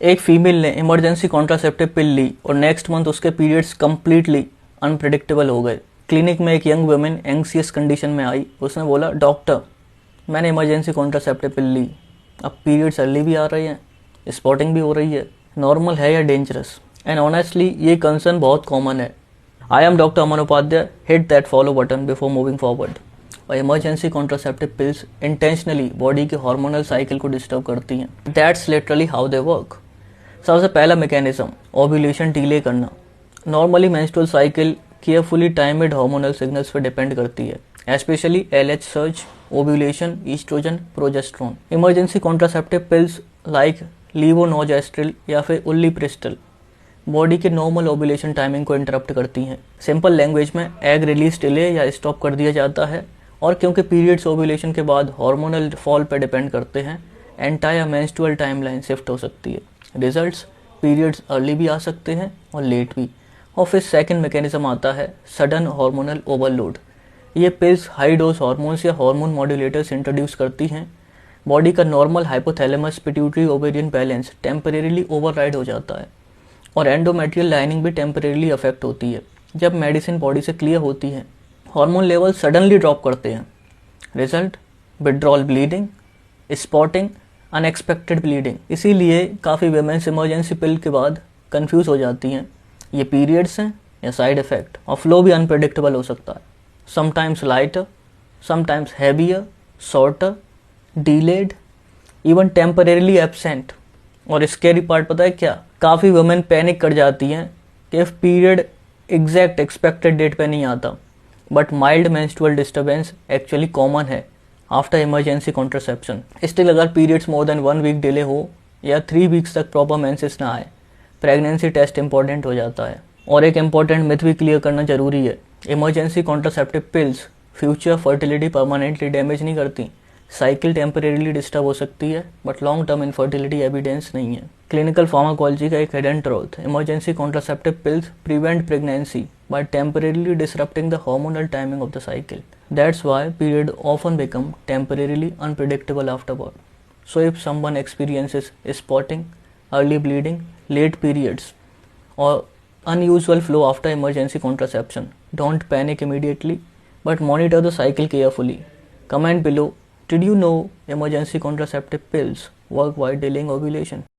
एक फीमेल ने emergency contraceptive पिल ली और नेक्स्ट मंथ उसके पीरियड्स कम्प्लीटली अनप्रिडिक्टेबल हो गए। क्लिनिक में एक यंग वुमेन एंग्सियस कंडीशन में आई। उसने बोला, डॉक्टर मैंने इमरजेंसी कॉन्ट्रासेप्टिव पिल ली, अब पीरियड्स अर्ली भी आ रहे हैं, स्पॉटिंग भी हो रही है, नॉर्मल है या डेंजरस? एंड ऑनेस्टली ये कंसर्न बहुत कॉमन है। I am doctor Aman Upadhyay. Hit that follow button before moving forward. और emergency contraceptive pills intentionally body के हार्मोनल साइकिल को डिस्टर्ब करती हैं। That's literally how they work. सबसे पहला मैकेनिज्म, ओव्यूलेशन डिले करना। Normally menstrual cycle carefully timed hormonal signals पर depend करती है, specially LH surge, ovulation, estrogen, progesterone. Emergency contraceptive pills like लीवोनोजेस्ट्रिल या फिर उल्लीप्रिस्टल बॉडी के नॉर्मल ओव्यूलेशन टाइमिंग को इंटरप्ट करती हैं। सिंपल लैंग्वेज में एग रिलीज डिले या स्टॉप कर दिया जाता है। और क्योंकि पीरियड्स ओव्यूलेशन के बाद हार्मोनल फॉल पर डिपेंड करते हैं, एंटायर मेंस्ट्रुअल टाइमलाइन शिफ्ट हो सकती है। रिजल्ट्स, पीरियड्स अर्ली भी आ सकते हैं और लेट भी। और फिर सेकंड मैकेनिज्म आता है सडन हार्मोनल ओवरलोड। ये पिल्स हाई डोज हार्मोन्स या हार्मोन मॉड्यूलेटर्स इंट्रोड्यूस करती हैं। बॉडी का normal hypothalamus pituitary ovarian balance temporarily override हो जाता है और एंडोमेट्रियल लाइनिंग भी टेम्परेरीली अफेक्ट होती है। जब मेडिसिन बॉडी से क्लियर होती है, हार्मोन लेवल सडनली ड्रॉप करते हैं। Result, withdrawal bleeding, spotting, unexpected bleeding. इसीलिए काफ़ी वुमेन्स इमरजेंसी पिल के बाद कंफ्यूज हो जाती हैं, ये पीरियड्स हैं या साइड इफेक्ट। और फ्लो भी अनप्रेडिक्टेबल हो सकता है, sometimes lighter, sometimes heavier, shorter, delayed, even temporarily absent. और स्कैरी पार्ट पता है क्या? काफ़ी वुमेन पैनिक कर जाती हैं कि if period exact expected date पे नहीं आता, but mild menstrual disturbance actually common है आफ्टर इमरजेंसी कॉन्ट्रासेप्शन। स्टिल अगर periods more than 1 week delay हो या 3 वीक्स तक प्रॉपर मेंसेस ना आए, प्रेगनेंसी टेस्ट इंपॉर्टेंट हो जाता है। और एक इंपॉर्टेंट मिथ भी क्लियर करना जरूरी है, emergency contraceptive pills future fertility permanently damage नहीं करती। साइकिल टेम्परेरीली डिस्टर्ब हो सकती है, but long term infertility evidence नहीं है। क्लिनिकल फार्माकोलॉजी का एक hidden truth, emergency contraceptive pills prevent pregnancy by temporarily disrupting the hormonal timing of the cycle. That's why period often become temporarily unpredictable afterward. So if someone experiences spotting, early bleeding, late periods, or unusual flow after emergency contraception, don't panic immediately, but monitor the cycle carefully. Comment below, did you know emergency contraceptive pills work while delaying ovulation?